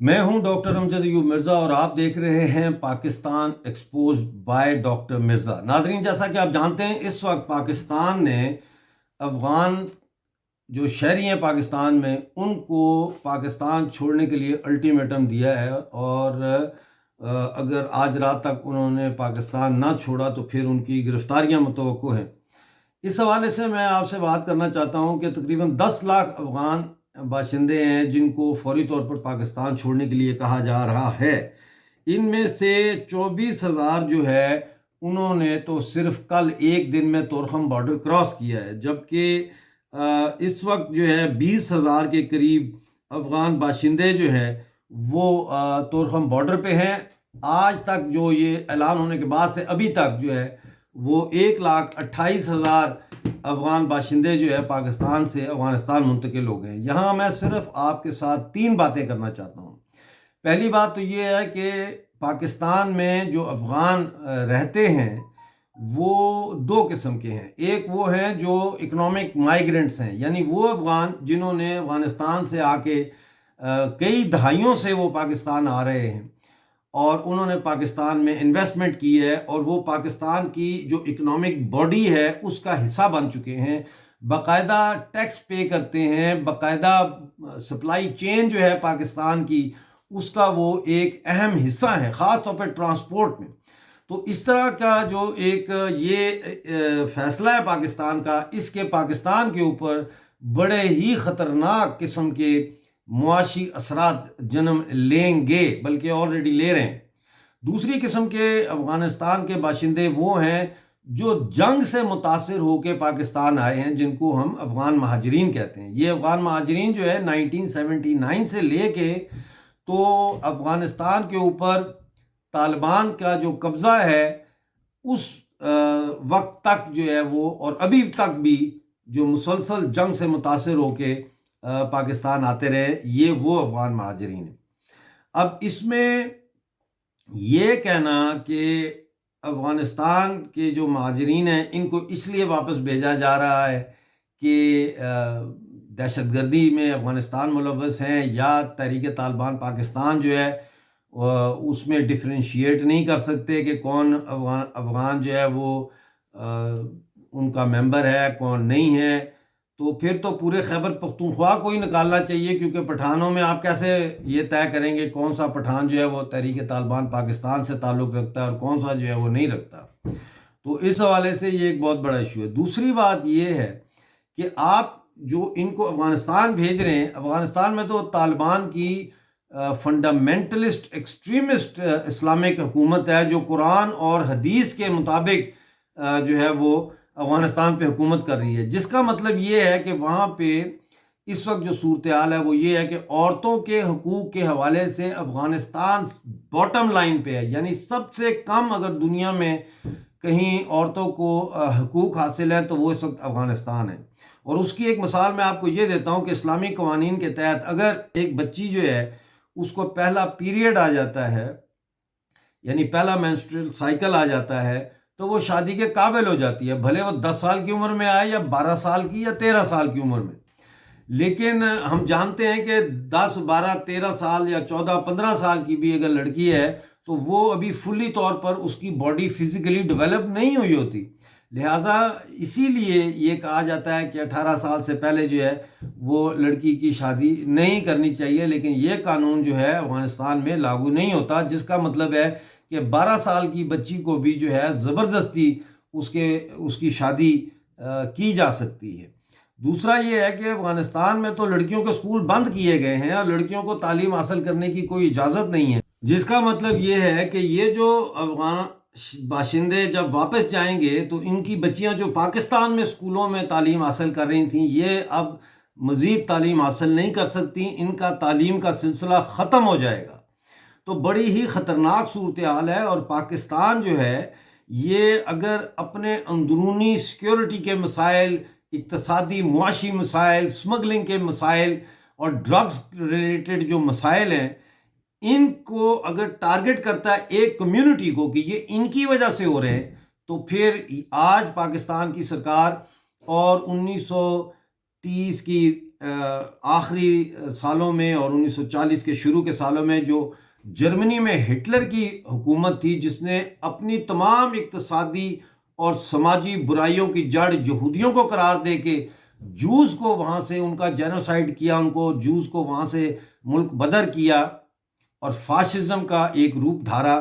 میں ہوں ڈاکٹر امجد ایوب مرزا اور آپ دیکھ رہے ہیں Pakistan exposed by doctor Mirza. ناظرین، جیسا کہ آپ جانتے ہیں اس وقت پاکستان نے افغان جو شہری ہیں پاکستان میں ان کو پاکستان چھوڑنے کے لیے الٹیمیٹم دیا ہے، اور اگر آج رات تک انہوں نے پاکستان نہ چھوڑا تو پھر ان کی گرفتاریاں متوقع ہیں۔ اس حوالے سے میں آپ سے بات کرنا چاہتا ہوں کہ تقریباً 10 لاکھ افغان باشندے ہیں جن کو فوری طور پر پاکستان چھوڑنے کے لیے کہا جا رہا ہے۔ ان میں سے 24,000 جو ہے انہوں نے تو صرف کل ایک دن میں تورخم بارڈر کراس کیا ہے، جبکہ اس وقت جو ہے 20,000 کے قریب افغان باشندے جو ہیں وہ تورخم بارڈر پہ ہیں۔ آج تک جو یہ اعلان ہونے کے بعد سے ابھی تک جو ہے وہ 1,28,000 افغان باشندے جو ہے پاکستان سے افغانستان منتقل ہو گئے ہیں۔ یہاں میں صرف آپ کے ساتھ 3 باتیں کرنا چاہتا ہوں۔ پہلی بات تو یہ ہے کہ پاکستان میں جو افغان رہتے ہیں وہ 2 قسم کے ہیں۔ ایک وہ ہیں جو اکنامک مائیگرنٹس ہیں، یعنی وہ افغان جنہوں نے افغانستان سے آ کے کئی دہائیوں سے وہ پاکستان آ رہے ہیں اور انہوں نے پاکستان میں انویسٹمنٹ کی ہے اور وہ پاکستان کی جو اکنامک باڈی ہے اس کا حصہ بن چکے ہیں، باقاعدہ ٹیکس پے کرتے ہیں، باقاعدہ سپلائی چین جو ہے پاکستان کی اس کا وہ ایک اہم حصہ ہے، خاص طور پہ ٹرانسپورٹ میں۔ تو اس طرح کا جو ایک یہ فیصلہ ہے پاکستان کا، اس کے پاکستان کے اوپر بڑے ہی خطرناک قسم کے معاشی اثرات جنم لیں گے، بلکہ آلریڈی لے رہے ہیں۔ دوسری قسم کے افغانستان کے باشندے وہ ہیں جو جنگ سے متاثر ہو کے پاکستان آئے ہیں، جن کو ہم افغان مہاجرین کہتے ہیں۔ یہ افغان مہاجرین جو ہے 1979 سے لے کے تو افغانستان کے اوپر طالبان کا جو قبضہ ہے اس وقت تک جو ہے وہ، اور ابھی تک بھی جو مسلسل جنگ سے متاثر ہو کے پاکستان آتے رہے، یہ وہ افغان مہاجرین ہیں۔ اب اس میں یہ کہنا کہ افغانستان کے جو مہاجرین ہیں ان کو اس لیے واپس بھیجا جا رہا ہے کہ دہشت گردی میں افغانستان ملوث ہیں یا تحریک طالبان پاکستان جو ہے اس میں ڈفرینشیٹ نہیں کر سکتے کہ کون افغان جو ہے وہ ان کا ممبر ہے کون نہیں ہے، تو پھر تو پورے خیبر پختونخوا کو ہی نکالنا چاہیے، کیونکہ پٹھانوں میں آپ کیسے یہ طے کریں گے کون سا پٹھان جو ہے وہ تحریک طالبان پاکستان سے تعلق رکھتا ہے اور کون سا جو ہے وہ نہیں رکھتا۔ تو اس حوالے سے یہ ایک بہت بڑا ایشو ہے۔ دوسری بات یہ ہے کہ آپ جو ان کو افغانستان بھیج رہے ہیں، افغانستان میں تو طالبان کی فنڈامنٹلسٹ ایکسٹریمسٹ اسلامک حکومت ہے جو قرآن اور حدیث کے مطابق جو ہے وہ افغانستان پہ حکومت کر رہی ہے، جس کا مطلب یہ ہے کہ وہاں پہ اس وقت جو صورتحال ہے وہ یہ ہے کہ عورتوں کے حقوق کے حوالے سے افغانستان باٹم لائن پہ ہے، یعنی سب سے کم اگر دنیا میں کہیں عورتوں کو حقوق حاصل ہے تو وہ اس وقت افغانستان ہے۔ اور اس کی ایک مثال میں آپ کو یہ دیتا ہوں کہ اسلامی قوانین کے تحت اگر ایک بچی جو ہے اس کو پہلا پیریڈ آ جاتا ہے، یعنی پہلا مینسٹرل سائیکل آ جاتا ہے، تو وہ شادی کے قابل ہو جاتی ہے، بھلے وہ 10 سال کی عمر میں آئے یا 12 سال کی یا 13 سال کی عمر میں۔ لیکن ہم جانتے ہیں کہ 10 12 13 سال یا 14 15 سال کی بھی اگر لڑکی ہے تو وہ ابھی فلی طور پر اس کی باڈی فزیکلی ڈیولپ نہیں ہوئی ہوتی، لہٰذا اسی لیے یہ کہا جاتا ہے کہ 18 سال سے پہلے جو ہے وہ لڑکی کی شادی نہیں کرنی چاہیے، لیکن یہ قانون جو ہے افغانستان میں لاگو نہیں ہوتا، جس کا مطلب ہے کہ 12 سال کی بچی کو بھی جو ہے زبردستی اس کی شادی کی جا سکتی ہے۔ دوسرا یہ ہے کہ افغانستان میں تو لڑکیوں کے سکول بند کیے گئے ہیں اور لڑکیوں کو تعلیم حاصل کرنے کی کوئی اجازت نہیں ہے، جس کا مطلب یہ ہے کہ یہ جو افغان باشندے جب واپس جائیں گے تو ان کی بچیاں جو پاکستان میں سکولوں میں تعلیم حاصل کر رہی تھیں یہ اب مزید تعلیم حاصل نہیں کر سکتی، ان کا تعلیم کا سلسلہ ختم ہو جائے گا۔ تو بڑی ہی خطرناک صورتحال ہے، اور پاکستان جو ہے یہ اگر اپنے اندرونی سیکیورٹی کے مسائل، اقتصادی معاشی مسائل، سمگلنگ کے مسائل اور ڈرگز ریلیٹڈ جو مسائل ہیں ان کو اگر ٹارگٹ کرتا ہے ایک کمیونٹی کو کہ یہ ان کی وجہ سے ہو رہے ہیں، تو پھر آج پاکستان کی سرکار اور 1930 کی آخری سالوں میں اور 1940 کے شروع کے سالوں میں جو جرمنی میں ہٹلر کی حکومت تھی، جس نے اپنی تمام اقتصادی اور سماجی برائیوں کی جڑ یہودیوں کو قرار دے کے جوز کو وہاں سے ان کا جینوسائیڈ کیا، ان کو جوز کو وہاں سے ملک بدر کیا اور فاشزم کا ایک روپ دھارا،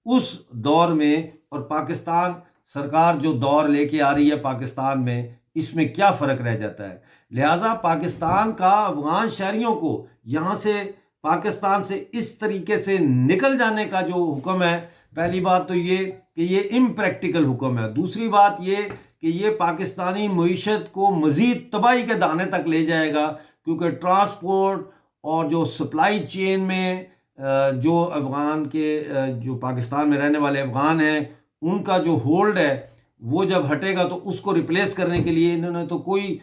اس دور میں اور پاکستان سرکار جو دور لے کے آ رہی ہے پاکستان میں، اس میں کیا فرق رہ جاتا ہے؟ لہٰذا پاکستان کا افغان شہریوں کو یہاں سے پاکستان سے اس طریقے سے نکل جانے کا جو حکم ہے، پہلی بات تو یہ کہ یہ امپریکٹیکل حکم ہے، دوسری بات یہ کہ یہ پاکستانی معیشت کو مزید تباہی کے دہانے تک لے جائے گا، کیونکہ ٹرانسپورٹ اور جو سپلائی چین میں جو افغان کے جو پاکستان میں رہنے والے افغان ہیں ان کا جو ہولڈ ہے وہ جب ہٹے گا تو اس کو ریپلیس کرنے کے لیے انہوں نے تو کوئی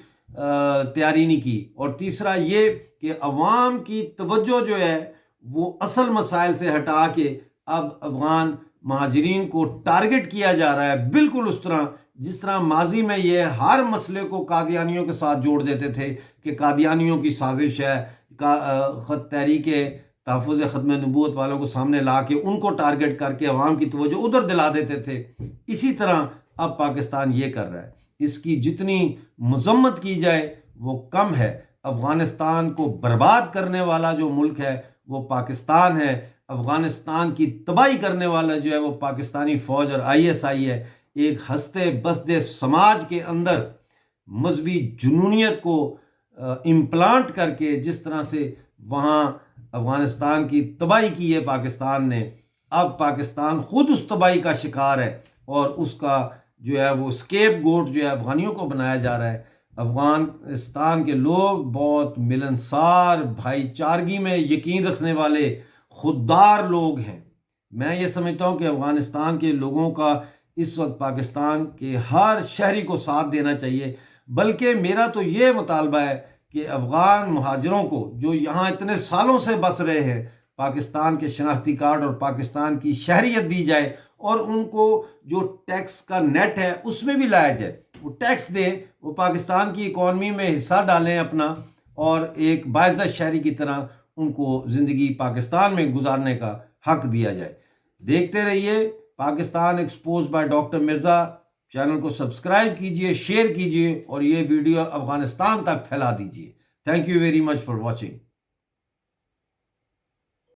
تیاری نہیں کی۔ اور تیسرا یہ کہ عوام کی توجہ جو ہے وہ اصل مسائل سے ہٹا کے اب افغان مہاجرین کو ٹارگٹ کیا جا رہا ہے، بالکل اس طرح جس طرح ماضی میں یہ ہر مسئلے کو قادیانیوں کے ساتھ جوڑ دیتے تھے کہ قادیانیوں کی سازش ہے، خط تحریک تحفظ ختم نبوت والوں کو سامنے لا کے ان کو ٹارگٹ کر کے عوام کی توجہ ادھر دلا دیتے تھے، اسی طرح اب پاکستان یہ کر رہا ہے۔ اس کی جتنی مذمت کی جائے وہ کم ہے۔ افغانستان کو برباد کرنے والا جو ملک ہے وہ پاکستان ہے، افغانستان کی تباہی کرنے والا جو ہے وہ پاکستانی فوج اور ISI ہے۔ ایک ہنستے بستے سماج کے اندر مذہبی جنونیت کو امپلانٹ کر کے جس طرح سے وہاں افغانستان کی تباہی کی ہے پاکستان نے، اب پاکستان خود اس تباہی کا شکار ہے اور اس کا جو ہے وہ اسکیپ گوٹ جو ہے افغانیوں کو بنایا جا رہا ہے۔ افغانستان کے لوگ بہت ملنسار، بھائی چارگی میں یقین رکھنے والے خوددار لوگ ہیں۔ میں یہ سمجھتا ہوں کہ افغانستان کے لوگوں کا اس وقت پاکستان کے ہر شہری کو ساتھ دینا چاہیے، بلکہ میرا تو یہ مطالبہ ہے کہ افغان مہاجروں کو جو یہاں اتنے سالوں سے بس رہے ہیں پاکستان کے شناختی کارڈ اور پاکستان کی شہریت دی جائے اور ان کو جو ٹیکس کا نیٹ ہے اس میں بھی لایا جائے، وہ ٹیکس دیں، وہ پاکستان کی اکانومی میں حصہ ڈالیں اپنا، اور ایک باعزت شہری کی طرح ان کو زندگی پاکستان میں گزارنے کا حق دیا جائے۔ دیکھتے رہیے Pakistan expose by doctor Mirza, channel کو سبسکرائب کیجئے، شیئر کیجئے اور یہ ویڈیو افغانستان تک پھیلا دیجئے۔ Thank you very much for watching.